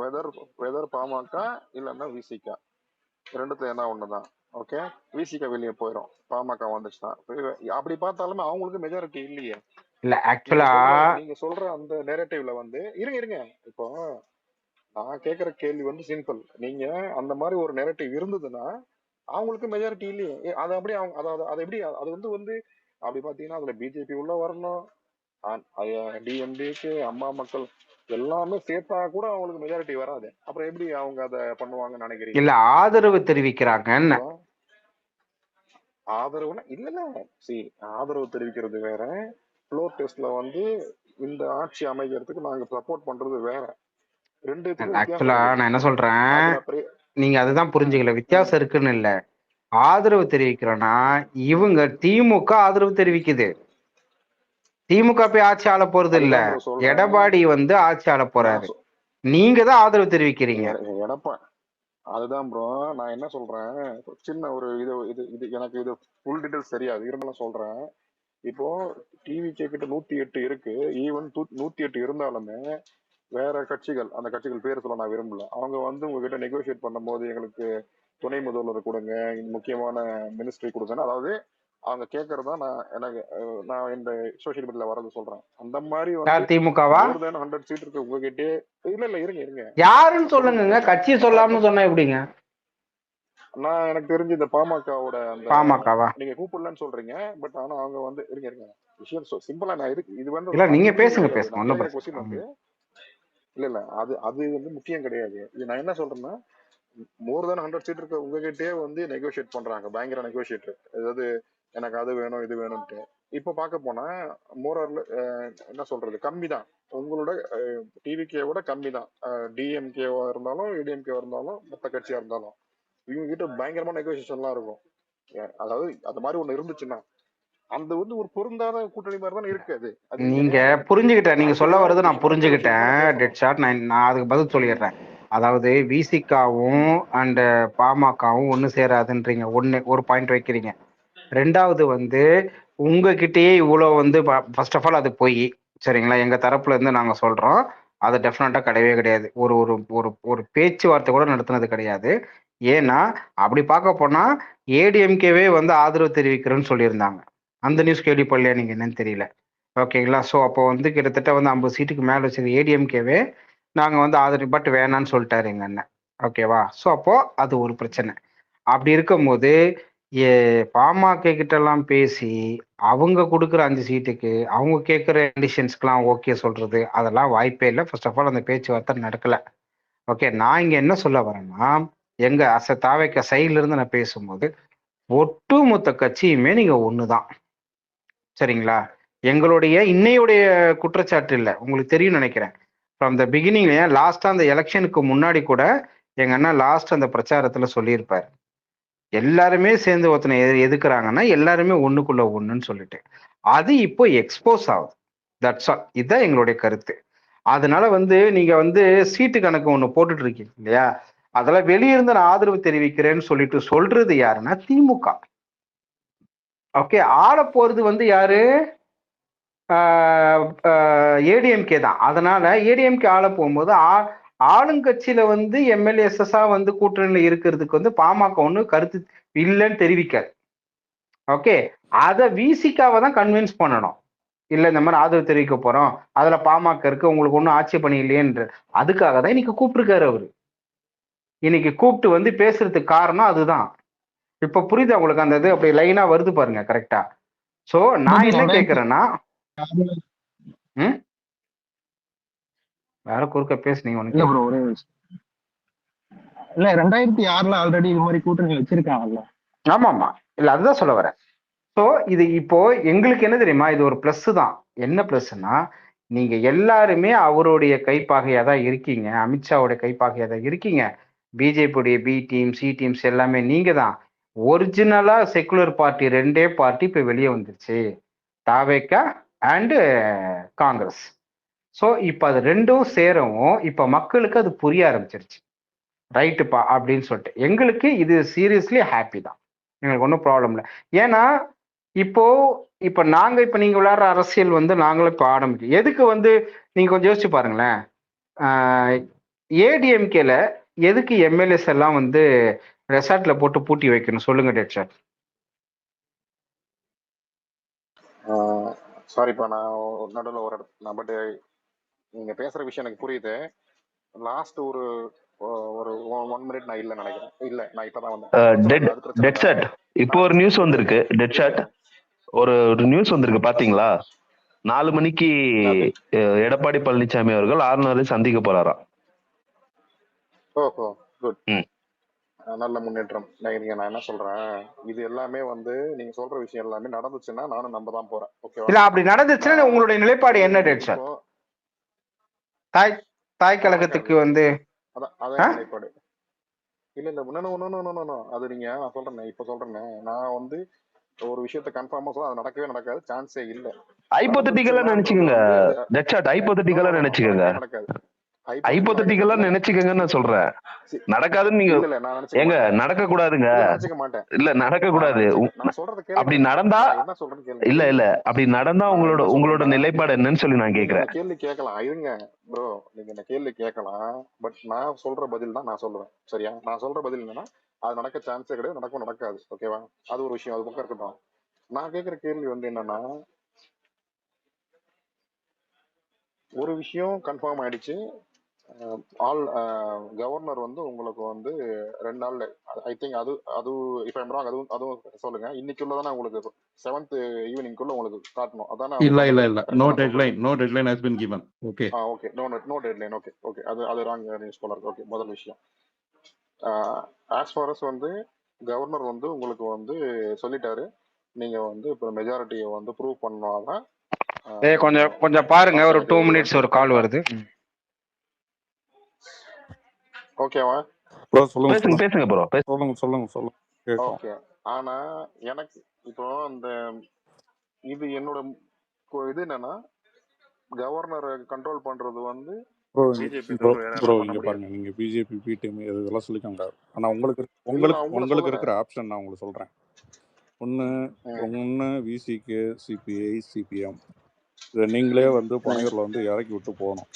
Weather weather PMK இல்லைன்னா விசிகா, ரெண்டுத்துல என்ன ஒண்ணுதான். ஓகே, விசிகா வெளியே போயிடும், பாமக வந்துச்சுன்னா. அப்படி பார்த்தாலுமே அவங்களுக்கு மெஜாரிட்டி இல்லையே. இல்ல ஆக்சுவலா நீங்க சொல்ற அந்த நேரேட்டிவ்ல வந்து இருங்க இருங்க. இப்போ நான் கேக்குற கேள்வி வந்து சிம்பிள். நீங்க அந்த மாதிரி ஒரு நேரேட்டிவ் இருந்ததுன்னா அவங்களுக்கு மெஜாரிட்டி இல்லையே. அது அப்படி அவங்க அதாவது அது எப்படி அது வந்து வந்து அப்படி பாத்தீங்கன்னா அதுல பிஜேபி உள்ள வரணும், டிஎம்டிக்கு அம்மா மக்கள் எல்லாமே சேர்த்தா கூட அவங்களுக்கு மெஜாரிட்டி வராது. அப்புறம் எப்படி அவங்க அதை பண்ணுவாங்கன்னு நினைக்கிறீங்க? இல்ல ஆதரவு தெரிவிக்கிறாங்கன்னு. ஆதரவுனா இல்ல இல்ல, சரி, ஆதரவு தெரிவிக்கிறது வேற, ஃப்ளோர் டெஸ்ட்ல வந்து இந்த ஆட்சி அமைக்கிறதுக்கு நாங்க சப்போர்ட் பண்றது வேற. ரெண்டுத்துக்கும் வித்தியாசம் ஆக்சுவலா இருக்குது. நான் என்ன சொல்றேன், நீங்க அதுதான் புரிஞ்சுக்கல. வித்தியாசம் இருக்குன்னு இல்ல, ஆதரவு தெரிவிக்கிறோம்னா இவங்க திமுக ஆதரவு தெரிவிக்குது. திமுக போய் ஆட்சி ஆள போறது இல்ல, அதுதான் bro சொல்றேன். எடப்பாடி வந்து ஆட்சி ஆள போறாரு. நீங்க தான் ஆதரவு தெரிவிக்கிறீங்க. அதுதான் ப்ரோ நான் என்ன சொல்றேன். சின்ன ஒரு இது இது இது எனக்கு இது ஃபுல் டீடைல்ஸ் தெரியாது, இருந்தாலும் சொல்றேன். இப்போ டிவி கிட்ட 108 இருக்கு. ஈவன் 108 இருந்தாலுமே வேற கட்சிகள், அந்த கட்சிகள் பேர் சொல்ல நான் விரும்பல, அவங்க வந்து உங்ககிட்ட நெகோசியேட் பண்ணும்போது எங்களுக்கு துணை முதல்வர் கொடுங்க, முக்கியமான மினிஸ்ட்ரி கொடுங்க, அதாவது அவங்க கேட்கறதா நான் எனக்கு நான் இந்த சோசியல் மீடியால வரது சொல்றேன். அந்த மாதிரி வந்து திமுகவா மோர் தென் 100 சீட் இருக்கு உங்ககிட்டே. இல்ல இல்ல இருங்க இருங்க, யாருன்னு சொல்லுங்க, கட்சி சொல்லாம சொன்னா எப்படிங்க? நான் எனக்கு தெரிஞ்சு இந்த பாமகவோட அந்த பாமகவா நீங்க கூப்பிடலன்னு சொல்றீங்க, பட் ஆனா அவங்க வந்து இருங்க இருங்க விஷயம் சிம்பிளா நான் இருக்கு. இது வந்து இல்ல நீங்க முக்கியம் பேசுங்க கிடையாது. பேசுங்க, நான் ஒன்னும் கேட்கிற பிரச்சனை கொஸ்டின் வந்து இல்ல இல்ல அது அது வந்து முக்கியம் கிடையாது. இது நான் என்ன சொல்றேன்னா, மோர் தென் 100 சீட் இருக்க உங்ககிட்டயே வந்து நெகோசியேட் பண்றாங்க, பயங்கர நெகோசியேட்டர். அதாவது எனக்கு அது வேணும் இது வேணும்ட்டு. இப்ப பார்க்க போனா மோரர்ல என்ன சொல்றது கம்மி தான், உங்களோட டிவிகேவோட கம்மி தான். டிஎம்கேவா இருந்தாலும் ஏடிஎம்கேவா இருந்தாலும் மொத்த கட்சியா இருந்தாலும் இவங்க கிட்ட பயங்கரமான நெகோசியேஷன்லாம் இருக்கும். அதாவது அந்த மாதிரி ஒண்ணு இருந்துச்சுன்னா அந்த வந்து ஒரு பொருந்தாத கூட்டணி மாதிரி தானே இருக்காது. நீங்க புரிஞ்சுக்கிட்டேன், நீங்க சொல்ல வர்றது நான் புரிஞ்சுக்கிட்டேன். பேசணும். Dead shot. நான் அதுக்கு பதில் சொல்லிடுறேன். அதாவது விசிகாவும் அண்ட் பாமகவும் ஒண்ணு சேராதுன்றீங்க. ஒரு பாயிண்ட் வைக்கிறீங்க. ரெண்டாவது வந்து உங்ககிட்டயே இவ்வளவு வந்து ஃபர்ஸ்ட் ஆஃப் ஆல் அது போய் சரிங்களா, எங்க தரப்புல இருந்து நாங்க சொல்றோம், அது டெஃபினட்டா கிடையவே கிடையாது. ஒரு ஒரு ஒரு ஒரு பேச்சுவார்த்தை கூட நடத்துனது கிடையாது. ஏன்னா அப்படி பார்க்க போனா ஏடிஎம்கேவே வந்து ஆதரவு தெரிவிக்கிறேன்னு சொல்லியிருந்தாங்க. அந்த நியூஸ் கேள்விப்படலையா நீங்க, என்னன்னு தெரியல. ஓகேங்களா. ஸோ அப்போ வந்து கிட்டத்தட்ட வந்து 50 சீட்டுக்கு மேல வச்சிருக்க ஏடிஎம்கேவே நாங்க வந்து ஆதரவு பட் வேணான்னு சொல்லிட்டாரு எங்க அண்ணன். ஓகேவா. ஸோ அப்போ அது ஒரு பிரச்சனை. அப்படி இருக்கும்போது பாமக கிட்ட எல்லாம் பேசி அவங்க கொடுக்குற 5 சீட்டுக்கு அவங்க கேட்குற கண்டிஷன்ஸ்க்கெல்லாம் ஓகே சொல்றது அதெல்லாம் வாய்ப்பே இல்லை. ஃபர்ஸ்ட் ஆஃப் ஆல் அந்த பேச்சுவார்த்தை நடக்கல. ஓகே, நான் இங்க என்ன சொல்ல வரேன்னா, எங்க தாவேக்க சைட்ல இருந்து நான் பேசும்போது ஒட்டுமொத்த கட்சியுமே நீங்க ஒண்ணுதான், சரிங்களா. எங்களுடைய இன்னையுடைய குற்றச்சாட்டு இல்லை, உங்களுக்கு தெரியும் நினைக்கிறேன். ஃப்ரம் த பிகினிங்ல லாஸ்டா அந்த எலெக்ஷனுக்கு முன்னாடி கூட எங்க அண்ணா லாஸ்ட் அந்த பிரச்சாரத்துல சொல்லியிருப்பாரு, எல்லாருமே சேர்ந்து ஒருத்தனை எதுக்குறாங்கன்னா எல்லாருமே ஒண்ணுக்குள்ள ஒண்ணுன்னு சொல்லிட்டு. அது இப்போ எக்ஸ்போஸ் ஆகுது. That's all. இதுதான் எங்களுடைய கருத்து. அதனால வந்து நீங்க வந்து சீட்டு கணக்கு ஒண்ணு போட்டுட்டு இருக்கீங்க இல்லையா, அதெல்லாம் வெளியிருந்து நான் ஆதரவு தெரிவிக்கிறேன்னு சொல்லிட்டு சொல்றது யாருன்னா திமுக. ஓகே, ஆள போறது வந்து யாரு, ஏடிஎம்கே தான். அதனால ஏடிஎம்கே ஆள போகும்போது ஆளுங்கட்சியில வந்து எம்எல்ஏஸா வந்து கூட்டணியில இருக்கிறதுக்கு வந்து பாமக ஒண்ணு கருத்து இல்லைன்னு தெரிவிக்காது. ஓகே, அத விசிகாவை தான் கன்வின்ஸ் பண்ணணும். இல்ல இந்த மாதிரி ஆதரவு தெரிவிக்க போறோம், அதுல பாமக இருக்கு, உங்களுக்கு ஒன்றும் ஆட்சேபணி இல்லையென்று. அதுக்காக தான் இன்னைக்கு கூப்பிட்டுருக்காரு அவரு. இன்னைக்கு கூப்பிட்டு வந்து பேசுறதுக்கு காரணம் அதுதான். இப்ப புரியுது உங்களுக்கு அந்த இது அப்படி லைனா வருது பாருங்க, கரெக்டா. சோ நான் என்ன கேக்குறேன்னா, வேற குறுக்க பேசுனீங்க இல்ல ப்ரோ, ஒரே இல்ல 2006ல ஆல்ரெடி இது மாதிரி கூட்டணி வச்சிருக்காங்கல்ல. ஆமா ஆமா, இல்ல அதுதான் சொல்ல வரேன். ஸோ இது இப்போ எங்களுக்கு என்ன தெரியுமா, இது ஒரு பிளஸ் தான். என்ன பிளஸ்னா, நீங்க எல்லாருமே அவருடைய கைப்பாகையா தான் இருக்கீங்க, அமித்ஷாவுடைய கைப்பாகையா தான் இருக்கீங்க. பிஜேபியுடைய பி டீம் சி டீம்ஸ் எல்லாமே நீங்க தான். ஒரிஜினலா செக்குலர் பார்ட்டி ரெண்டே பார்ட்டி இப்ப வெளியே வந்துருச்சு, தாவேகா அண்டு காங்கிரஸ். ஸோ இப்ப அது ரெண்டும் சேரவும் இப்ப மக்களுக்கு அது புரிய ஆரம்பிச்சிருச்சு, ரைட்டுப்பா அப்படின்னு சொல்லிட்டு. எங்களுக்கு இது சீரியஸ்லி ஹாப்பி தான், எங்களுக்கு ஒன்றும் ப்ராப்ளம் இல்லை. ஏன்னா இப்ப நாங்க இப்ப நீங்க விளையாடுற அரசியல் வந்து நாங்களும் இப்ப ஆரம்பிக்கும் எதுக்கு வந்து நீங்க கொஞ்சம் யோசிச்சு பாருங்களேன். ஏடிஎம்கேல எதுக்கு எம்எல்ஏஸ் எல்லாம் வந்து ரெசார்ட்ல போட்டு பூட்டி வைக்கணும் சொல்லுங்க டெட் சார். சாரிப்பா, நான் நடுவில் ஒரு இடத்துல பட் நீங்க பேசுற விஷயம் எனக்கு புரியுது. லாஸ்ட் ஒரு ஒரு 1 மினிட் நான் இல்ல நினைக்கிறேன். இல்ல, நான் இப்பதான் வந்தேன். அது பிரச்சனை டெட் ஷாட் இப்போ ஒரு நியூஸ் வந்திருக்கு. டெட் ஷாட் ஒரு நியூஸ் வந்திருக்கு பாத்தீங்களா? 4 மணிக்கு எடப்பாடி பழனிசாமி அவர்கள் ஆளுநரை சந்திக்க போறாராம். ஓஹோ, குட். நல்ல முன்னேற்றம். நான் என்ன சொல்றேன், இது எல்லாமே வந்து நீங்க சொல்ற விஷயம் எல்லாமே நடந்துச்சுன்னா நானும் நம்ப தான் போறேன். ஓகேவா? இல்ல அப்படி நடந்துச்சுன்னா உங்களுடைய நிலைப்பாடு என்ன டெட் சார்? தாய் கழகத்துக்கு வந்து அதான் நிலைப்பாடு. இல்ல அது நீங்க நான் சொல்றேன், இப்ப சொல்றேன். நான் வந்து ஒரு விஷயத்த கன்ஃபார்மா சொல்ல, அது நடக்கவே நடக்காது, சான்ஸே இல்ல. ஹைபோதெட்டிக்கலா நினைச்சுக்கங்க. Dead shot ஹைபோதெட்டிக்கலா நினைச்சுக்கங்க. ஹைபோதெட்டிக்கலா நினைச்சுக்கங்கன்னு நான் சொல்றேன். நடக்காதுன்னு நீங்க ஏங்க நடக்க கூடாதுங்க. இல்ல நடக்க கூடாது. அப்படி நடந்தா இல்ல இல்ல அப்படி நடந்தா உங்களோட நிலைப்பாடு என்னன்னு சொல்லி நான் கேக்குறேன். கேள்வி கேட்கலாம், இருங்க ப்ரோ, நீங்க இந்த கேள்வி கேட்கலாம். பட் நான் சொல்ற பதில் தான் நான் சொல்லுவேன். சரியா? நான் சொல்ற பதில் என்னன்னா, அது நடக்க சான்ஸே கிடையாது, நடக்கும் நடக்காது. ஓகேவா? அது ஒரு விஷயம், அது பக்கம் இருக்கட்டும். நான் கேட்கிற கேள்வி வந்து என்னன்னா, ஒரு விஷயம் கன்ஃபார்ம் ஆயிடுச்சு. கவர்னர் வந்து உங்களுக்கு வந்து 2 நாள்ல, ஐ திங்க் அது அது இஃப் ஐம் ராங், அதுவும் சொல்லுங்க. இன்னைக்குள்ளதானே உங்களுக்கு 7th ஈவினிங்குள்ள உங்களுக்கு காட்டணும், அதானே? இல்ல no deadline has been given. Okay okay, no deadline. Okay அது ராங் நியூஸ் போல இருக்கு. ஓகே, முதல் விஷயம், ஆஸ் ஃபார் அஸ் வந்து கவர்னர் வந்து உங்களுக்கு வந்து சொல்லிட்டாரு, நீங்க வந்து இப்போ மெஜாரிட்டியை வந்து ப்ரூவ் பண்ணாதான். கொஞ்சம் பாருங்க, ஒரு 2 மினிட்ஸ் ஒரு கால் வருது. ஓகேவா? பேசுங்க ப்ரோ, சொல்லுங்க. ஓகே. ஆனா எனக்கு இப்போ அந்த இது என்னோட இது என்னன்னா, கவர்னரை கண்ட்ரோல் பண்றது வந்து ப்ரோ இங்க பாருங்க, நீங்க பிஜேபி பிடிஎம் இதெல்லாம் சொல்லிக்கோங்க. ஆனா உங்களுக்கு இருக்கிற ஆப்ஷன் நான் உங்களுக்கு சொல்றேன். ஒன்னு விசிகே, சிபிஐ, சிபிஎம், இதை நீங்களே வந்து பனையூர்ல வந்து இறக்கி விட்டு போகணும்.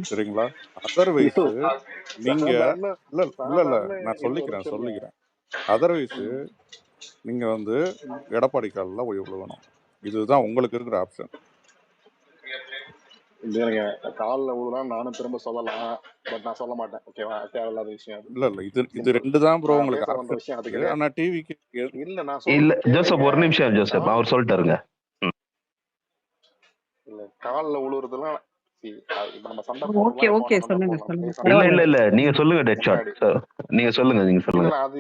சரிங்களா? அதர்வைஸ் நீங்க இல்ல நான் சொல்லிக்கிறேன். அதர்வைஸ் நீங்க வந்து எடப்பாடி காலில் போய் விழுகணும். இதுதான் உங்களுக்கு இருக்கிற ஆப்ஷன். காலில் விழுலாம் நானும் திரும்ப சொல்லலாம், பட் நான் சொல்ல மாட்டேன். ஓகேவா? தேவையில்லாத விஷயம். இல்ல இது 2 தான் ப்ரோ உங்களுக்கு விஷயம். அது கிடையாது. ஆனா டிவிக்கு இல்ல ஜோசப், ஒரு நிமிஷம் ஜோசப், அவர் சொல்லிட்டாருங்க. இல்ல காலில் விழுறதுலாம் ஓகே சொல்லுங்க. இல்ல நீங்க சொல்லுங்க டெட் ஷாட். நீங்க சொல்லுங்க. அது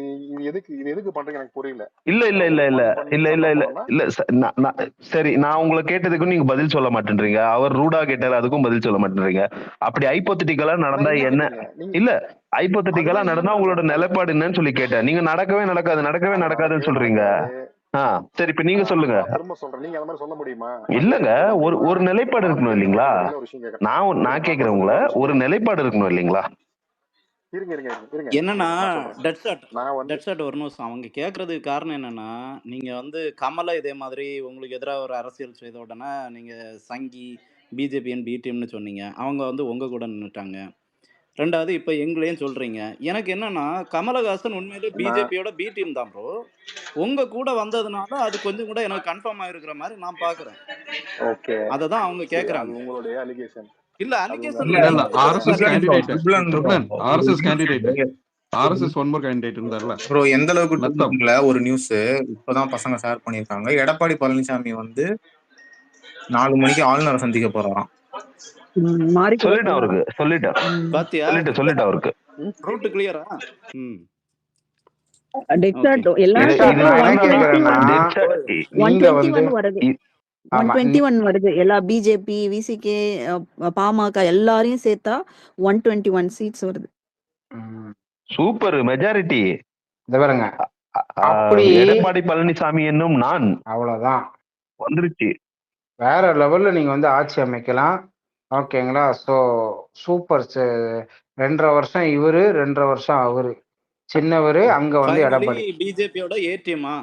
இது எதுக்கு பண்றீங்க எனக்கு புரியல. இல்ல சரி, நான் உங்களை கேட்டதுக்கும் நீங்க பதில் சொல்ல மாட்டேன்றீங்க. அவர் ரூடா கேட்டாரு, அதுக்கும் பதில் சொல்ல மாட்டேன்றீங்க. அப்படி ஹைபோதெட்டிக்கலா நடந்தா என்ன? இல்ல ஹைபோதெட்டிக்கலா நடந்தா உங்களோட நிலைப்பாடு என்னன்னு சொல்லி கேட்டேன். நீங்க நடக்கவே நடக்காதுன்னு சொல்றீங்க. சரி, இப்ப நீங்க சொல்லுங்க. இல்லங்க, ஒரு நிலைப்பாடு இருக்கணும் இல்லீங்களா? நான் கேக்குறேன், உங்களை ஒரு நிலைப்பாடு இருக்கணும் இல்லீங்களா? என்னன்னா டெட் ஷாட் ஒரு நிமிஷம். அவங்க கேட்கறதுக்கு காரணம் என்னன்னா, நீங்க வந்து கமலை இதே மாதிரி உங்களுக்கு எதிராக ஒரு அரசியல் செய்த உடனே நீங்க சங்கி பிஜேபிஎன் பிடிஎம்னு சொன்னீங்க. அவங்க வந்து உங்க கூட நின்னுட்டாங்க. 2வது இப்ப எங்களையும் சொல்றீங்க. எனக்கு என்னன்னா, கமலஹாசன் உண்மையிலே பிஜேபியோட பி டீம் தான் ப்ரோ. உங்க கூட வந்ததுனால அது கொஞ்சம் கூட எனக்கு கன்ஃபார்ம் ஆயிருக்கிற மாதிரி நான் பாக்குறேன். ஓகே, அததான் அவங்க கேக்குறாங்க. உங்களுடைய அலிகேஷன் இல்ல allegation RSS one more candidate இருந்தார்ல ப்ரோ. எந்த அளவுக்கு ஒரு நியூஸ் இப்பதான் பசங்க ஷேர் பண்ணிருக்காங்க. எடப்பாடி பழனிசாமி வந்து 4 மணிக்கு ஆளுநரை சந்திக்க போறாராம். சொல்லிட்டு அவருக்கு ரூட் கிளியரா? வருது. எல்லா பிஜேபி, விசிகே, பாமக எல்லாரையும் சேர்த்தா 121 சீட்ஸ் வருது. Super majority. பாருங்க, அப்படி எடப்பாடி பழனிசாமி என்னும் நான் அவ்வளவுதான் வந்துருச்சு. வேற லெவல்ல நீங்க வந்து ஆட்சி அமைக்கலாம். ஓகேங்களா? So super. 2.5 வருஷம் இவரு, 2.5 வருஷம் அவரு. சின்னவரு அங்க வந்து எடப்பாடி பிஜேபியோட ஏடிஎம்மா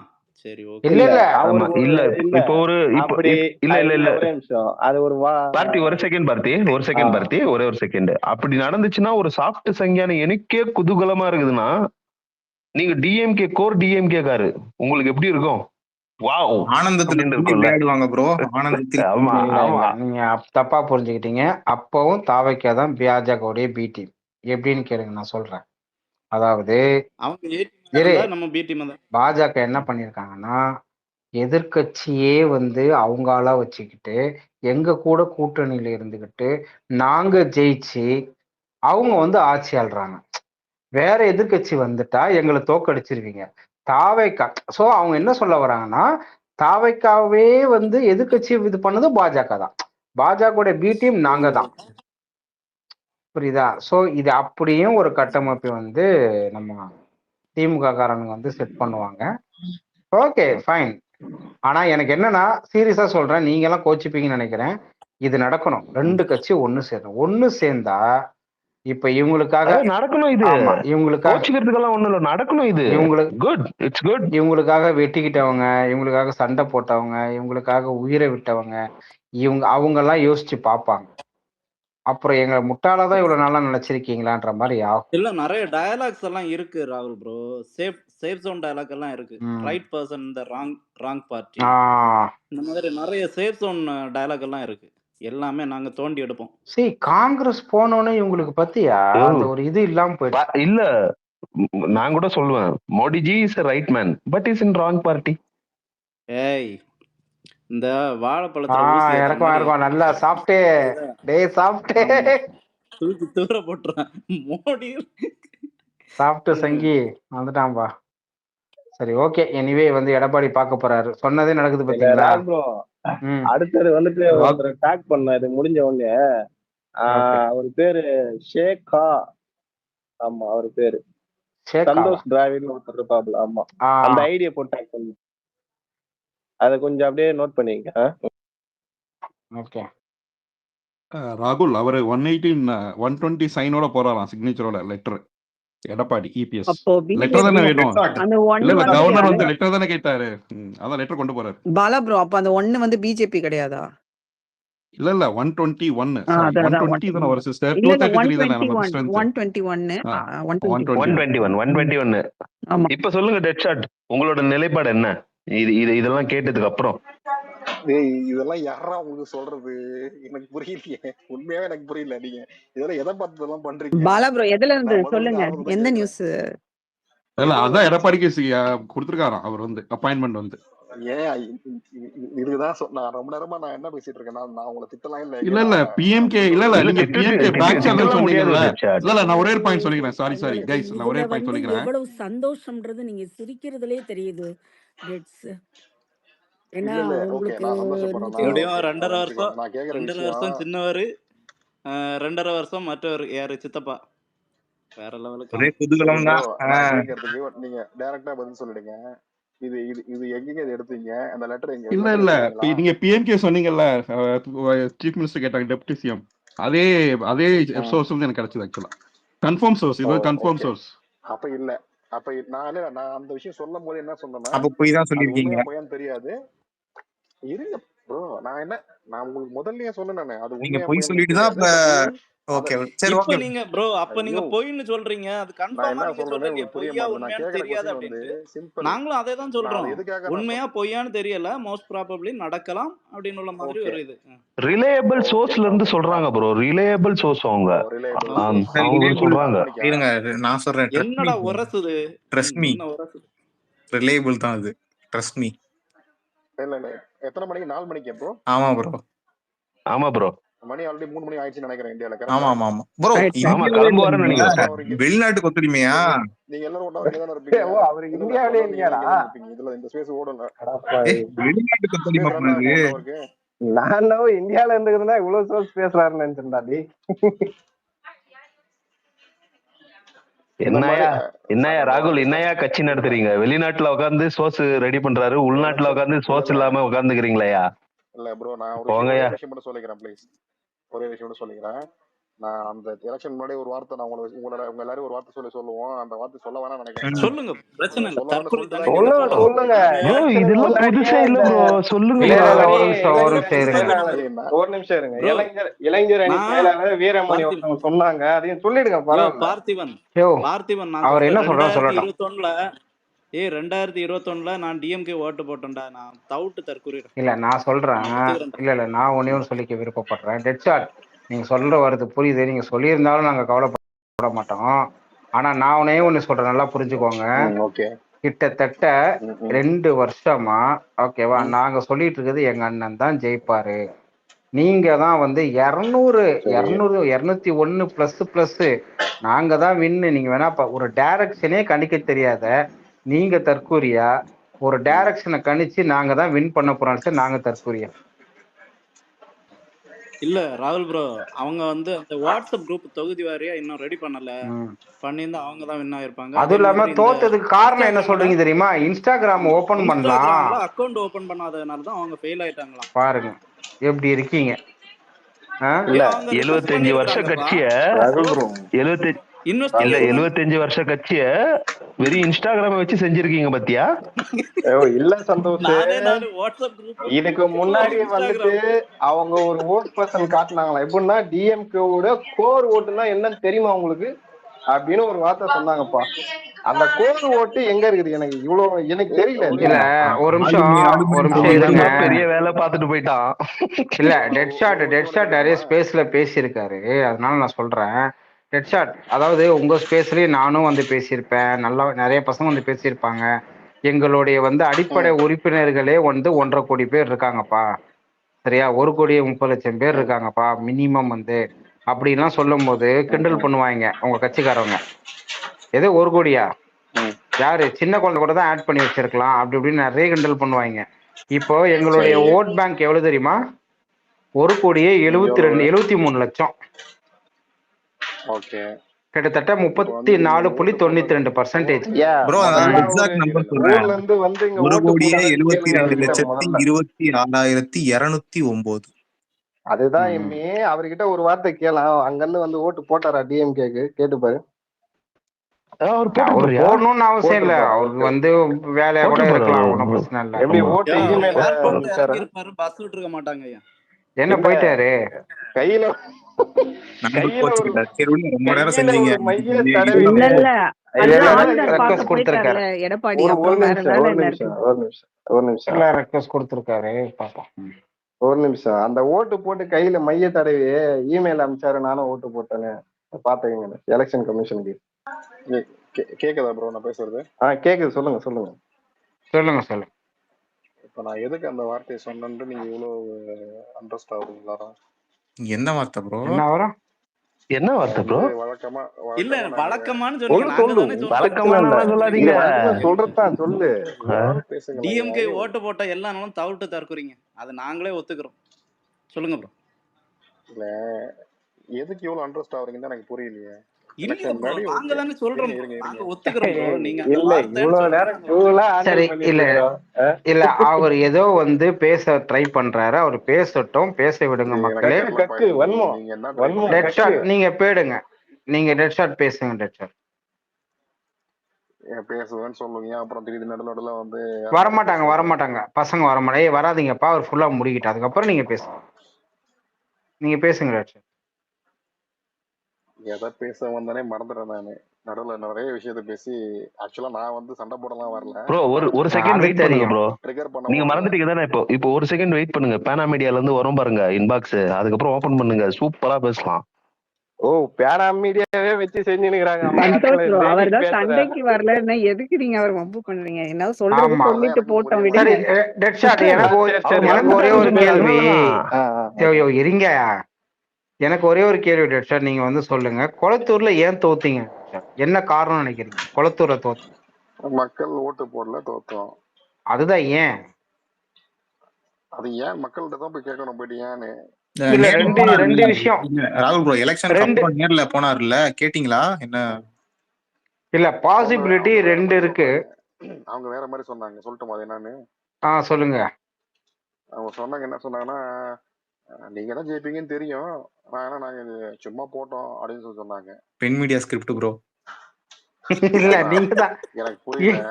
சரி இல்ல ஓகே. இல்ல இல்ல ஆமா அவருக்கு ஒரு இல்ல இல்ல இப்போ ஒரு இப்போ அப்படி இல்ல இல்ல இல்ல இல்ல ஒரே நிமிஷம் அது ஒரு பார்த்தி ஒரு செகண்ட் பார்த்தி ஒரு செகண்ட் பார்த்தி ஒரே ஒரு செகண்ட். அப்படி நடந்துச்சுன்னா ஒரு சாஃப்ட் சங்கியான எனக்கே குதூகலமா இருக்குதுன்னா நீங்க டிஎம்கே கோர் டிஎம்கே காரு உங்களுக்கு எப்படி இருக்கும்? வாவ் ஆனந்தத்துல அப்படின்னு திரும்பி இருக்கும்ல. விளையாடுவாங்க ப்ரோ. ஆனந்தத்தில் ஆமா இல்ல இல்ல ஆமா நீங்க தப்பா புரிஞ்சுக்கிட்டீங்க. அப்பவும் தாவைக்கா தான் பாஜகவுடைய பி டீம். எப்படின்னு கேளுங்க, நான் சொல்றேன். அதாவது அவங்க ஏ டீமா இரு இருந்தா நம்ம பி டீமா தான். பாஜக என்ன பண்ணிருக்காங்கன்னா, எதிர்க்கட்சியே வந்து அவங்க ஆளா வச்சுக்கிட்டு எங்க கூட கூட்டணியில இருந்துகிட்டு நாங்க ஜெயிச்சு அவங்க வந்து ஆட்சி ஆள்றாங்க. வேற எதிர்க்கட்சி வந்துட்டா எங்களை தோக்கடிச்சிருவீங்க. தாவைக்கா சோ அவங்க என்ன சொல்ல வராங்கன்னா, தாவைக்காவே வந்து எதிர்க்கட்சி இது பண்ணது பாஜக தான். பாஜக பி டீம் நாங்க தான். புரியுதா? சோ இது அப்படியும் ஒரு கட்டமைப்பை வந்து நம்ம திமுக காரனுங்க வந்து செட் பண்ணுவாங்க. Okay fine. ஆனா எனக்கு என்னன்னா, சீரியஸா சொல்றேன், நீங்க எல்லாம் கோச்சிப்பீங்கன்னு நினைக்கிறேன். இது நடக்கணும். 2 கட்சி ஒண்ணு சேரணும். ஒண்ணு சேர்ந்தா இப்ப இவங்களுக்காக நடக்கணும். இது ஆமா இவங்களுக்காக கோச்சிக்கிறதுக்கெல்லாம் ஒண்ணும் இல்ல, நடக்கணும். இது இவங்களுக்கு குட், இட்ஸ் குட். இவங்களுக்காக வெட்டிக்கிட்டவங்க, இவங்களுக்காக சண்டை போட்டவங்க, இவங்களுக்காக உயிரை விட்டவங்க, அவங்க எல்லாம் யோசிச்சு பார்ப்பாங்க. அப்புறம் எங்களை முட்டாளாதான் இவ்வளவு நாளா நினைச்சிருக்கீங்களான்ற மாதிரி ஆகும். இல்ல நிறைய டயலாக்ஸ் எல்லாம் இருக்கு ராகுல் ப்ரோ. சேஃப் ஜோன் டயலாக் எல்லாம் இருக்கு. ரைட் பர்சன் இந்த ராங் பார்ட்டி, இந்த மாதிரி நிறைய சேஃப் ஜோன் டயலாக் எல்லாம் இருக்கு. எல்லாமே நாங்க தோண்டி எடுப்போம். சரி, காங்கிரஸ் போனோன்னு இவங்களுக்கு பத்தியா அந்த ஒரு இது இல்லாம போயிடுச்சு. இல்ல நான் கூட சொல்லுவேன், Modiji is right man but is in wrong party. ஏய் இந்த வாழைப்பழத்துல ஊசி இருக்கும் நல்லா சாப்பிட்டே டேய் சாப்பிட்டே தூக்கி தூர போட்டுறான் மோடி. சாப்பிட்டு சங்கி வந்துட்டான்பா. சரி ஓகே, எனிவே வந்து எடப்பாடி பார்க்க போறாரு, சொன்னதே நடக்குது பாத்தீங்களா. அடுத்தது வந்துட்டு ஒருத்தர் டேக் பண்ண இது முடிஞ்ச உடனே அவர் பேரு ஷேகா. ஆமா அவர் பேரு சந்தோஷ் டிராவிட்னு ஒருத்தர் இருப்பாப்ல. ஆமா அந்த ஐடியா போட்டு டேக் பண்ணு. அத கொஞ்சம் அப்படியே நோட் பண்ணிங்க. ஓகே ராகுல் அவர் 120 சைனோட போறாராம், சிக்னேச்சரோட லெட்டர். எடப்பாடி இபிஎஸ் லெட்டர் தானே வேணும். இல்ல இல்ல கவர்னர் வந்து லெட்டர் தானே கேட்டாரு, அதான் லெட்டர் கொண்டு போறாரு. பாலா ப்ரோ அப்ப அந்த 1 வந்து பிஜேபி கிடையாதா? இல்ல இல்ல 121 சாரி 120 தான ஒரு சிஸ்டர். இல்ல 233 தான நம்ம 121 121. இப்ப சொல்லுங்க டெட் ஷாட், உங்களோட நிலைப்பாடு என்ன இதெல்லாம் கேட்டதுக்கு அப்புறம்? இதெல்லாம் யாரா உங்களுக்கு சொல்றது எனக்கு புரியலையே, உண்மையாவே எனக்கு புரியல. நீங்க இதெல்லாம் எதை பார்த்து இதெல்லாம் பண்றீங்க? பாலா ப்ரோ எதுல இருந்து சொல்லுங்க, எந்த நியூஸ்? இல்ல அதான் எடப்பாடிக்கு கொடுத்திருக்காராம் அவர் வந்து அப்பாயின்மெண்ட் வந்து. ஏன் இதுதான் நான் ரொம்ப நேரமா நான் என்ன பேசிட்டு இருக்கேன், நான் உங்களை திட்டலாம் இல்ல. இல்ல இல்ல பிஎம்கே இல்ல இல்ல நீங்க பிஎம்கே பேக் சேனல் சொன்னீங்கல்ல. இல்ல இல்ல நான் ஒரே ஒரு பாயிண்ட் சொல்லிக்கிறேன். சாரி கைஸ், நான் ஒரே பாயிண்ட் சொல்லிக்கிறேன். எவ்வளவு சந்தோஷம்ன்றது நீங்க சிரிக்கிறதுலயே தெரியுது. ஏன்னா உங்களுக்கு எப்படியும் 2.5 வருஷம் 2.5 வருஷம் சின்னவரு, 2.5 வருஷம் மற்றவர் யாரு சித்தப்பா. வேற லெவலுக்கு ஒரே குதூகலம் தான். நீங்க டைரக்டா பதில் சொல்லிடுங்க. இது இது இது எங்க எடுத்தீங்க அந்த லெட்டர்? எங்க இல்ல இல்ல நீங்க பிஎம்கே சொன்னீங்கல்ல, சீஃப் மினிஸ்டர் கேட்டாங்க டெப்டி சிஎம், அதே சோர்ஸ் வந்து எனக்கு கிடைச்சது. ஆக்சுவலா கன்ஃபார்ம் சோர்ஸ், இது கன்ஃபார்ம் சோர்ஸ். அப்ப இல்ல அப்ப நான் அந்த விஷயம் சொல்லும் போது என்ன சொன்னேன்னா, அப்ப போய் தான் சொல்லிருக்கீங்க. போயான்னு தெரியாது. இருங்க ப்ரோ, நான் உங்களுக்கு முதல்லயே சொன்னேனே, அது நீங்க போய் சொல்லிட்டு தான். ஓகே சரி ஓகே. நீங்க ப்ரோ அப்ப நீங்க பொய்ன்னு சொல்றீங்க, அது கன்ஃபார்மா நீங்க சொல்றீங்க. பொய்யா உண்மையான்னு தெரியாது அப்படினு. நாங்களும் அதே தான் சொல்றோம். உண்மையா பொய்யான்னு தெரியல, மோஸ்ட் ப்ராபபிலி நடக்கலாம் அப்படின்னு உள்ள மாதிரி ஒரு இது. ரிலையபிள் சோர்ஸ்ல இருந்து சொல்றாங்க ப்ரோ, ரிலையபிள் சோர்ஸ் அவங்க சொல்றாங்க. இருங்க நான் சொல்றேன். என்னடா உரசுது? ட்ரஸ்ட் மீ, ரிலையபிள் தான் அது. Trust me. இல்ல இல்ல எத்தனை மணிக்கு? 4 மணிக்கு ப்ரோ. ஆமா ப்ரோ மணி ஆல்ரெடி 3 மணி ஆயிடுச்சு நினைக்கிறேன் இந்தியால. ஆமா ஆமா ஆமா ப்ரோ, வெளிநாட்டுக்கு ஒத்துழைமையா? நீங்க எல்லாரும் ஒண்ணா தான இருப்பீங்க. அவர் இந்தியாவிலே இல்லையாடா? இதுல இந்த ஸ்பேஸ் ஓடல. வெளிநாட்டுக்கு ஒத்துழைமை பண்ணது நான் இந்தியால இருந்துக்கிறதா இவ்வளவு சோர்ஸ் பேசுறாருன்னு நினைச்சிருந்தாடி. என்னையா ராகுல், என்னையா கட்சி நடத்துறீங்க? வெளிநாட்டுல உட்காந்து சோர்ஸ் ரெடி பண்றாரு, உள்நாட்டுல உட்காந்து சோர்ஸ் இல்லாம உட்காந்துக்கிறீங்களா? இல்ல ப்ரோ, நான் ஒரு விஷயம் மட்டும் சொல்லிக்கிறேன் ப்ளீஸ். ஒரே விஷயம் மட்டும் சொல்லிக்கிறேன். நான் அந்த எலெக்ஷன் முன்னாடி ஒரு வார்த்தை நான் உங்க எல்லாரும் ஒரு வார்த்தை சொல்லுவோம். அந்த வார்த்தை சொல்ல வேணாம்னு நினைக்கிறேன். சொல்லுங்க, பிரச்சனை இல்ல. தற்கொலை சொல்லுங்க இதெல்லாம் புதுசே இல்ல ப்ரோ, சொல்லுங்க. ஒரு நிமிஷம் இருங்க. இளைஞர் அணி செயலாளர் வீரமணி ஒருத்தவங்க சொன்னாங்க, அதையும் சொல்லிடுங்க. பார்த்திபன் அவர் என்ன சொல்றாரு சொல்லட்டும். 2021 நான் டிஎம்கே ஓட்டு போட்டேன்டா, நான் தவுட்டு தற்கொலை இல்ல நான் சொல்றேன். இல்ல நான் ஒன்னே ஒன்று சொல்லிக்க விருப்பப்படுறேன். டெட் ஷாட் நீங்க சொல்ற வருது புரியுது. நீங்க சொல்லியிருந்தாலும் நாங்க கவலைப்பட மாட்டோம். ஆனா நான் ஒன்னே ஒண்ணு சொல்றேன், நல்லா புரிஞ்சுக்கோங்க. கிட்டத்தட்ட 2 வருஷமா ஓகேவா நாங்க சொல்லிட்டு இருக்குது எங்க அண்ணன் தான் ஜெயிப்பாரு. நீங்க தான் வந்து 201 பிளஸ் நாங்க தான் வின்னு. நீங்க வேணா ஒரு டைரக்ஷனே கணிக்க தெரியாத நீங்க தற்கூரியா, ஒரு டைரக்ஷனை கணிச்சு நாங்க தான் வின் பண்ண போறோம். நாங்க தற்கூரியா இல்ல ராகுல் ப்ரோ, அவங்க வந்து அந்த வாட்ஸ்அப் குரூப் தொகுதி வாரியா இன்னும் ரெடி பண்ணல. பண்ணியிருந்தா அவங்க தான் வின் ஆயிருப்பாங்க. அது இல்லாம தோத்ததுக்கு காரணம் என்ன சொல்றீங்க தெரியுமா? இன்ஸ்டாகிராம் ஓபன் பண்ணலாம், அக்கவுண்ட் ஓபன் பண்ணாததுனால தான் அவங்க ஃபெயில் ஆயிட்டாங்களா. பாருங்க எப்படி இருக்கீங்க. 75 வருஷ கட்சிய 75 வருஷ கட்சிய வெறும் இன்ஸ்டாகிராம வச்சு செஞ்சிருக்கீங்க பாத்தியா? இல்ல சந்தோஷ், இதுக்கு முன்னாடி வந்துட்டு அவங்க ஒரு ஓட் பர்சன் காட்டினாங்களா, எப்படின்னா டிஎம்கேவோட கோர் ஓட்டுனா என்னன்னு தெரியுமா உங்களுக்கு அப்படின்னு ஒரு வார்த்தை சொன்னாங்கப்பா. அந்த கோர் ஓட்டு எங்க இருக்குது எனக்கு எனக்கு தெரியல. இல்ல ஒரு நிமிஷம் பெரிய வேலை பார்த்துட்டு போயிட்டான். இல்ல டெட் ஷாட் நிறைய ஸ்பேஸ்ல பேசியிருக்காரு, அதனால நான் சொல்றேன். டெட் ஷாட் அதாவது உங்க ஸ்பேஸ்லயும் நானும் வந்து பேசியிருப்பேன், நல்லா நிறைய பசங்க வந்து பேசியிருப்பாங்க. எங்களுடைய வந்து அடிப்படை உறுப்பினர்களே வந்து 1.5 கோடி பேர் இருக்காங்கப்பா, சரியா? 1,30,00,000 பேர் இருக்காங்கப்பா மினிமம் வந்து. அப்படின்லாம் சொல்லும் போது கிண்டல் பண்ணுவாங்க உங்க கட்சிக்காரவங்க. எது 1 கோடியா, யாரு சின்ன குழந்தை கூட தான் ஆட் பண்ணி வச்சிருக்கலாம் அப்படி இப்படின்னு நிறைய கிண்டல் பண்ணுவாங்க. இப்போ எங்களுடைய ஓட் பேங்க் எவ்வளவு தெரியுமா? 1,73,00,000. கிட்டத்தட்ட 34.92%. அதுதான் அவர்கிட்ட ஒரு வார்த்தை கேலாம், அங்கிருந்து வந்து ஓட்டு போட்டாரா டிஎம்கேக்கு கேட்டுப்பாரு. அவர் போடணும்னு அவசியம் இல்ல, அவருக்கு வந்து வேலையா கூட இருக்கலாம், ஒன்றும் பிரச்சனை இல்ல. எப்படி ஓட்டு பஸ் விட்டு இருக்க மாட்டாங்க. என்ன போயிட்டாரு கையில ஒரு நிமிஷம் அந்த ஓட்டு போட்டு கையில மைய தடவி இமெயில் அனுப்பிச்சாரு, நானும் ஓட்டு போட்டேன்னு பாத்தீங்க எலெக்ஷன் கமிஷனுக்கு. கேக்குதா ப்ரோ நான் பேசுறது? கேக்குது, சொல்லுங்க சொல்லுங்க சொல்லுங்க. இப்ப நான் எதுக்கு அந்த வார்த்தையை சொன்னேன்னு நீங்க இவ்வளவு அண்டர்ஸ்ட் ஆகுறீங்களா? என்ன வார்த்தை ப்ரோ? என்ன வார்த்தை ப்ரோ? வழக்கமா இல்ல வழக்கமான்னு சொல்லாதீங்க, சொல்றதான் சொல்லு. டிஎம்கே ஓட்டு போட்ட எல்லா நாளும் தவிட்டு தற்கொறீங்க, அதை நாங்களே ஒத்துக்கிறோம். சொல்லுங்க ப்ரோ. இல்ல எதுக்கு இவ்வளவு அண்டர்ஸ்ட் ஆகுறீங்கன்னு எனக்கு புரியலையே. அவர் ஏதோ வந்து பேச ட்ரை பண்றாரு, அவர் பேசட்டும், பேச விடுங்க மக்களே. நீங்க பேடுங்க, நீங்க டெட் ஷாட் பேசுங்க. டெட் ஷாட் பேசுவேன்னு சொல்லுவீங்க, அப்புறம் திடீர்னு நடுநடுல வந்து வரமாட்டாங்க பசங்க வரமாட்டேன். வராதிங்கப்பா, அவர் ஃபுல்லா முடிக்கிட்டு அதுக்கப்புறம் நீங்க பேசுங்க. டெட் ஷாட் எதை பேச வந்தானே மறந்துடுறேன் நானு. நடுவுல நிறைய விஷயத்த பேசி ஆக்சுவலா நான் வந்து சண்டை போடலாம் வரல ப்ரோ. ஒரு செகண்ட் வெயிட் பண்ணுங்க ப்ரோ, நீங்க மறந்துட்டீங்க தானே. இப்போ ஒரு செகண்ட் வெயிட் பண்ணுங்க. பேனா மீடியால இருந்து வரும் பாருங்க இன்பாக்ஸ், அதுக்கப்புறம் ஓபன் பண்ணுங்க, சூப்பரா பேசலாம். பேனா மீடியாவே வச்சு செஞ்சுக்கிறாங்க. அவர்தான் சண்டைக்கு வரலன்னா எதுக்கு நீங்க அவர் வம்பு பண்றீங்க? என்ன சொல்றது சொல்லிட்டு போட்டோம் விடுங்க. எனக்கு ஒரே ஒரு கேள்வி இருங்க, எனக்கு ஒரே ஒரு கேள்வி டெட் ஷாட், நீங்க வந்து சொல்லுங்க. கொளத்தூர்ல ஏன் தோத்தீங்க? என்ன காரணம் நினைக்கிறீங்க கொளத்தூர்ல தோத்து? மக்கள் ஓட்டு போடல, தோத்தோம். அதுதான் ஏன்? அது ஏன் மக்கள்கிட்ட தான் போய் கேட்கணும் போயிட்டு ஏன்னு. ரெண்டு விஷயம். ராகுல் ப்ரோ எலெக்ஷன் நேர்ல போனார்ல, கேட்டீங்களா என்ன? இல்ல பாசிபிலிட்டி 2 இருக்கு. அவங்க வேற மாதிரி சொன்னாங்க, சொல்லட்டுமா அது என்னன்னு? சொல்லுங்க. அவங்க சொன்னாங்க, என்ன சொன்னாங்கன்னா நீங்க தான் ஜெயிப்பீங்கன்னு தெரியும். ஆனா நாங்க இது சும்மா போட்டோம் அப்படின்னு சொல்லி சொன்னாங்க. Pen media script bro. இல்ல நீங்க தான். எனக்கு புரியல.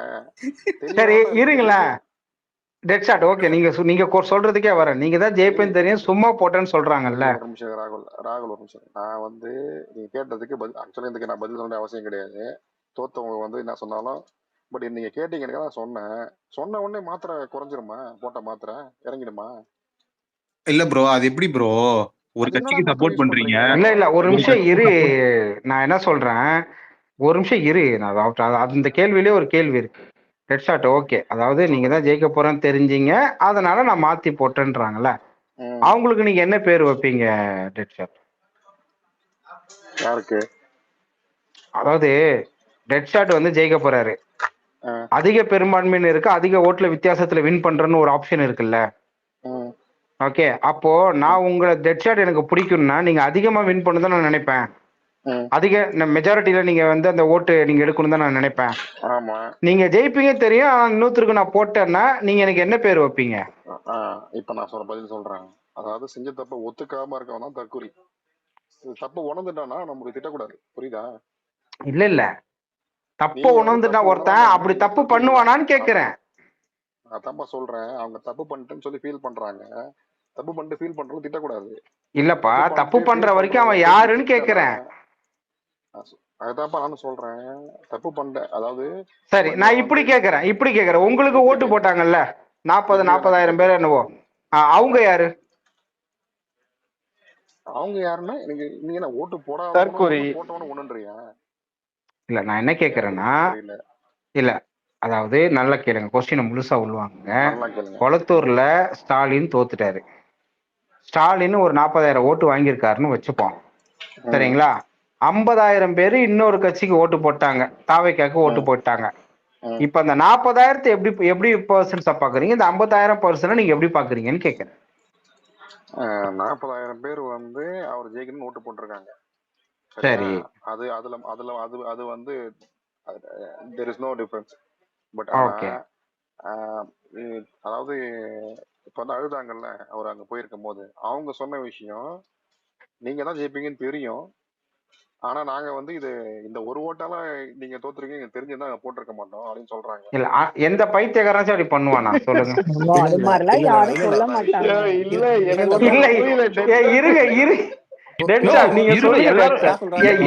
சரி இருங்களா டெட் ஷாட். ஓகே நீங்க சொல்றதுக்கே வரேன். நீங்க தான் ஜெயிப்பேன்னு தெரியும் சும்மா போட்டேன்னு சொல்றாங்கல்ல. ஒரு நிமிஷம் ராகுல் ஒரு நிமிஷம். நான் வந்து நீங்க கேட்டதுக்கு பதில் ஆக்சுவலா இதுக்கு நான் பதில் சொல்ல வேண்டிய அவசியம் கிடையாது. தோத்தவங்க வந்து என்ன சொன்னாலும் பட் நீங்க கேட்டீங்க நான் சொன்ன உடனே மாத்திரை குறைஞ்சிருமா? போட்ட மாத்திரை இறங்கிடுமா? இல்ல ப்ரோ அது எப்படி ப்ரோ ஒரு கட்சிக்கு சப்போர்ட் பண்றீங்க? இல்ல ஒரு நிமிஷம் இரு. நான் என்ன சொல்றேன், ஒரு நிமிஷம் இரு. அந்த கேள்வியிலே ஒரு கேள்வி இருக்கு. ரெட் ஷாட் ஓகே, அதாவது நீங்க தான் ஜெயிக்க போறேன்னு தெரிஞ்சீங்க, அதனால நான் மாத்தி போட்டேன்றாங்கல்ல, அவங்களுக்கு நீங்க என்ன பேர் வைப்பீங்க ரெட் ஷாட்? யாருக்கு? அதாவது ரெட் ஷாட் வந்து ஜெயிக்க போறாரு, அதிக பெரும்பான்மைன்னு இருக்கு, அதிக ஓட்டுல வித்தியாசத்துல வின் பண்றேன்னு ஒரு ஆப்ஷன் இருக்குல்ல. ஓகே, அப்போ நான் உங்களை டெட் ஷாட் எனக்கு பிடிக்கும்னா நீங்க அதிகமா வின் பண்ணு தான் நான் நினைப்பேன். அதிக மெஜாரிட்டியில நீங்க வந்து அந்த ஓட்டு நீங்க எடுக்கணும் தான் நான் நினைப்பேன். நீங்க ஜெயிப்பீங்க தெரியும், ஆனா இன்னொருத்தருக்கு நான் போட்டேன்னா நீங்க எனக்கு என்ன பேர் வைப்பீங்க? இப்ப நான் பதில் சொல்றேன். அதாவது செஞ்ச தப்ப ஒத்துக்காம இருக்கவன் தான் தற்கொலை. தப்பு உணர்ந்துட்டானா நம்மளுக்கு திட்டக்கூடாது, புரியுதா? இல்ல தப்பு உணர்ந்துட்டா ஒருத்தன் அப்படி தப்பு பண்ணுவானான்னு கேக்குறேன். அதான்ப்பா சொல்றேன், அவங்க தப்பு பண்ணிட்டேன்னு சொல்லி ஃபீல் பண்றாங்க. தப்பு பண்ணிட்டு ஃபீல் பண்றது திட்டக்கூடாது. இல்லப்பா, தப்பு பண்ற வரைக்கும் அவன் யாருன்னு கேக்குறேன். அதுதான்ப்பா நானும் சொல்றேன், தப்பு பண்ண அதாவது சரி நான் இப்படி கேக்குறேன் உங்களுக்கு ஓட்டு போட்டாங்கல்ல 40,000 பேர் என்னவோ, அவங்க யாரு? அவங்க யாருன்னா நீங்க என்ன ஓட்டு போட்டவன ஒண்ணுன்றியா? இல்ல நான் என்ன கேக்குறேன்னா, இல்ல அதாவது நல்லா கேளுங்க, கொஸ்டினை முழுசா உள்வாங்க. கொளத்தூர்ல ஸ்டாலின் தோத்துட்டாரு. ஸ்டாலின் ஒரு 40,000 ஓட்டு வாங்கியிருக்காருன்னு வச்சுப்போம், சரிங்களா? 50,000 பேரு இன்னொரு கட்சிக்கு ஓட்டு போட்டாங்க, தாவைக்காக்கு ஓட்டு போட்டாங்க. இப்ப அந்த 40,000 எப்படி பர்சன்ஸா பாக்குறீங்க, இந்த 50,000 நீங்க எப்படி பாக்குறீங்கன்னு கேக்குறேன். 40,000 பேர் வந்து அவர் ஜெயிக்கணும்னு ஓட்டு போட்டிருக்காங்க. சரி, அது அதுல அதுல அது அது வந்து there is no difference. But அதாவது இப்ப வந்து அழுதாங்கல்ல அவர் அங்க போயிருக்கும் போது, அவங்க சொன்ன விஷயம் நீங்க தான் ஜெயிப்பீங்கன்னு தெரியும், ஆனா நாங்க வந்து இது இந்த ஒரு ஓட்டால நீங்க தோத்துருக்கீங்க தெரிஞ்சிருந்தா நாங்க போட்டிருக்க மாட்டோம் அப்படின்னு சொல்றாங்க. இல்ல எந்த பைத்தியக்காரன் அப்படி பண்ணுவானா சொல்லுங்க? அது மாதிரிலாம் யாரும் சொல்ல மாட்டாங்க. இருங்க நீங்க சொல்லுங்க,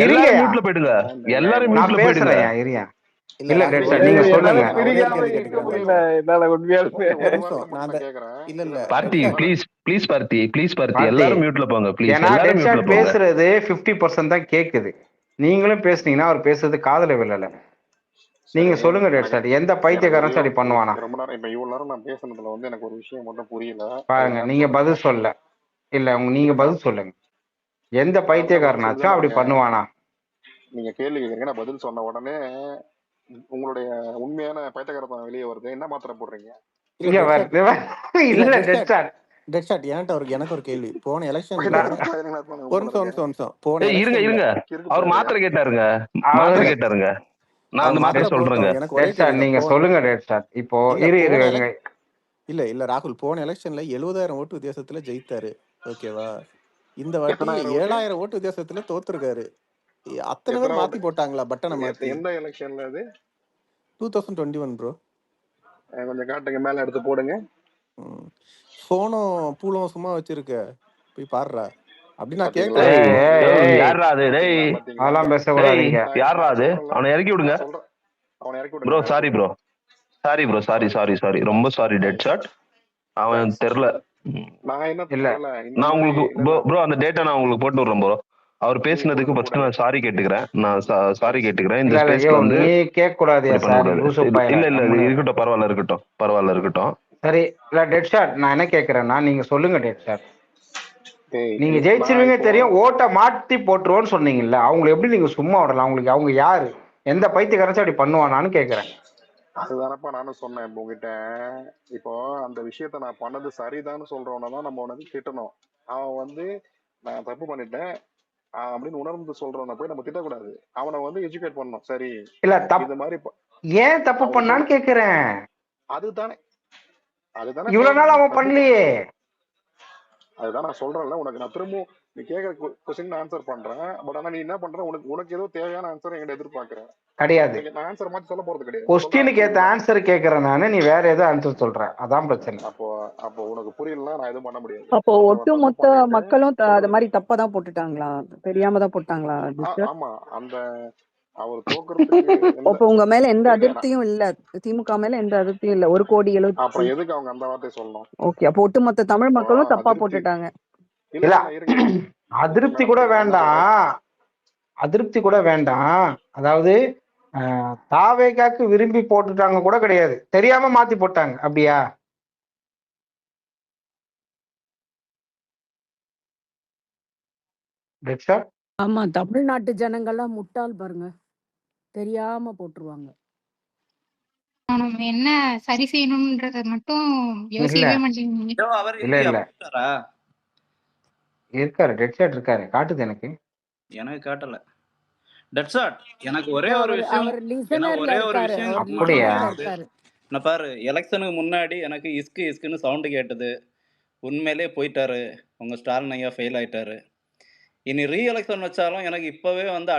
எல்லாரும் மியூட்ல போயிடுங்க, எல்லாரும் மியூட்ல போயிடுங்க. இருங்க இல்ல நீங்க சொல்லுங்க. பார்த்தி ப்ளீஸ் பார்த்தி எல்லாரும் மியூட்ல போங்க ப்ளீஸ். எல்லாரும் மியூட்ல போங்க. பேசுறது 50% தான் கேக்குது, நீங்களும் பேசுனீங்கன்னா அவர் பேசுறது காதுல விழல. நீங்க சொல்லுங்க டெட் ஷாட், எந்த பைத்தியக்காரன் அப்படி பண்ணுவானா? ரொம்ப நேரம் இப்ப இவ்வளவு நேரம் நான் பேசுனதுல வந்து எனக்கு ஒரு விஷயம் மட்டும் புரியல. பாருங்க, நீங்க பதில் சொல்ல இல்ல, நீங்க பதில் சொல்லுங்க, எந்த பைத்தியக்காரனாச்சும் அப்படி பண்ணுவானா? நீங்க கேள்வி கேக்குறீங்க, நான் பதில் சொன்ன உடனே உங்களுடைய உண்மையான பைத்தியக்காரத்தனம் வெளியே வருது. என்ன மாத்திரை போடுறீங்க? இல்ல டெட் ஷாட் எனக்கு ஒரு கேள்வி. போன எலெக்ஷன்ல இருங்க அவர் மாத்திரை கேட்டாருங்க, நான் அந்த மாத்திரை சொல்றேங்க. நீங்க சொல்லுங்க டெட் ஷாட். இப்போ இல்ல ராகுல் போன எலெக்ஷன்ல 70,000 ஓட்டு வித்தியாசத்துல ஜெயித்தாரு, ஓகேவா? இந்த வாட்டி 7,000 ஓட்டு வித்தியாசத்துல தோத்துருக்காரு. அத்தனை பேர் மாத்தி போட்டாங்களா பட்டனை மாத்தி? எந்த எலெக்ஷன்ல அது? 2021 ப்ரோ. கொஞ்சம் காட்டுங்க, மேல எடுத்து போடுங்க. போனும் பூலும் சும்மா வச்சிருக்க, போய் பாருடா அப்படி நான் கேட்கல. யாரா அது? டேய் அதெல்லாம் பேசக்கூடாதீங்க. யாரா அது? அவனை இறக்கி விடுங்க ப்ரோ. சாரி ப்ரோ, சாரி ரொம்ப சாரி டெட் ஷாட். அவன் தெரியல. நான் உங்களுக்கு ப்ரோ அந்த டேட்டா நான் உங்களுக்கு போட்டு விடுறேன் ப்ரோ. அவர் பேசினதுக்கு ஃபர்ஸ்ட் நான் சாரி கேட்டுக்கிறேன். இந்த ஸ்பேஸ்ல வந்து கேட்க கூடாது. இல்ல இருக்கட்டும், பரவாயில்ல இருக்கட்டும். சரி இல்ல டெட் ஷாட், நான் என்ன கேக்குறேன்னா நீங்க சொல்லுங்க டெட் ஷாட். நீங்க ஜெயிச்சிருவீங்க தெரியும், ஓட்ட மாத்தி போட்டுருவோன்னு சொன்னீங்கல்ல, அவங்க எப்படி நீங்க சும்மா விடலாம்? அவங்களுக்கு அவங்க யாரு, எந்த பைத்தியக்காரன் அப்படி பண்ணுவானான்னு கேக்குறேன். அதுதானப்பா நானும் சொன்னேன் உங்ககிட்ட. இப்போ அந்த விஷயத்த நான் பண்ணது சரிதான்னு சொல்றவனதான் நம்ம உனக்கு திட்டணும். அவன் வந்து நான் தப்பு பண்ணிட்டேன் அப்படின்னு உணர்ந்து சொல்றவன போய் நம்ம திட்டக்கூடாது, அவனை வந்து எஜுகேட் பண்ணணும். சரி இல்ல இந்த மாதிரி ஏன் தப்பு பண்ணான்னு கேக்குறேன். அதுதானே இவ்வளவு நாள் அவன் பண்ணலையே. அதுதான் நான் சொல்றேன்ல, உனக்கு நான் திரும்பவும் நீ கேட்கற கொஸ்டின் ஆன்சர் பண்றேன். பட் ஆனா நீ என்ன பண்ற, உனக்கு ஏதோ தேவையான ஆன்சர் என்கிட்ட எதிர்பார்க்கறேன். கிடையாது. நான் ஆன்சர் மாத்தி சொல்ல போறது கிடையாது. கொஸ்டினுக்கு ஏத்த ஆன்சர் கேக்குறேன் நானு, நீ வேற ஏதோ ஆன்சர் சொல்ற, அதான் பிரச்சனை. அப்போ உனக்கு புரியலன்னா நான் எதுவும் பண்ண முடியாது. அப்போ ஒட்டுமொத்த மக்களும் அது மாதிரி தப்பா தான் போட்டுட்டாங்களா, தெரியாம தான் போட்டாங்களா? ஆமா, அந்த அவர் தோக்குறதுக்கு அப்போ உங்க மேல எந்த அதிருப்தியும் இல்ல, திமுக மேல எந்த அதிருப்தியும் இல்ல. 1,70,00,000. அப்புறம் எதுக்கு அவங்க அந்த வார்த்தையை சொல்லணும்? ஓகே, அப்போ ஒட்டுமொத்த தமிழ் மக்களும் தப்பா போட்டுட்டாங்க. இல்ல அதிருப்தி கூட வேண்டாம், அதிருப்தி கூட வேண்டாம். அதாவது தாவேகாக்கு விரும்பி போட்டுட்டாங்க கூட கிடையாது, தெரியாம மாத்தி போட்டாங்க. அப்படியா? ஆமா, தமிழ்நாட்டு ஜனங்கள்லாம் முட்டாள் பாருங்க, தெரியாம போட்டுருவாங்க. என்ன சரி செய்யணும்ன்றத மட்டும் யோசிக்கவே மாட்டேங்குது. இல்ல இல்ல இருக்காரு, டெட் ஷாட் இருக்காரு, காட்டுது எனக்கு காட்டல. டெட் ஷாட் எனக்கு ஒரே ஒரு விஷயம் அப்படியா? நான் பாரு, எலெக்ஷனுக்கு முன்னாடி எனக்கு இஸ்குன்னு சவுண்டு கேட்டது. உண்மையிலே போயிட்டாரு உங்க ஸ்டாலின் ஐயா, ஃபெயில் ஆயிட்டாரு. இனி ரீ எலெக்ஷன் வச்சாலும் எனக்கு இப்பவே வந்து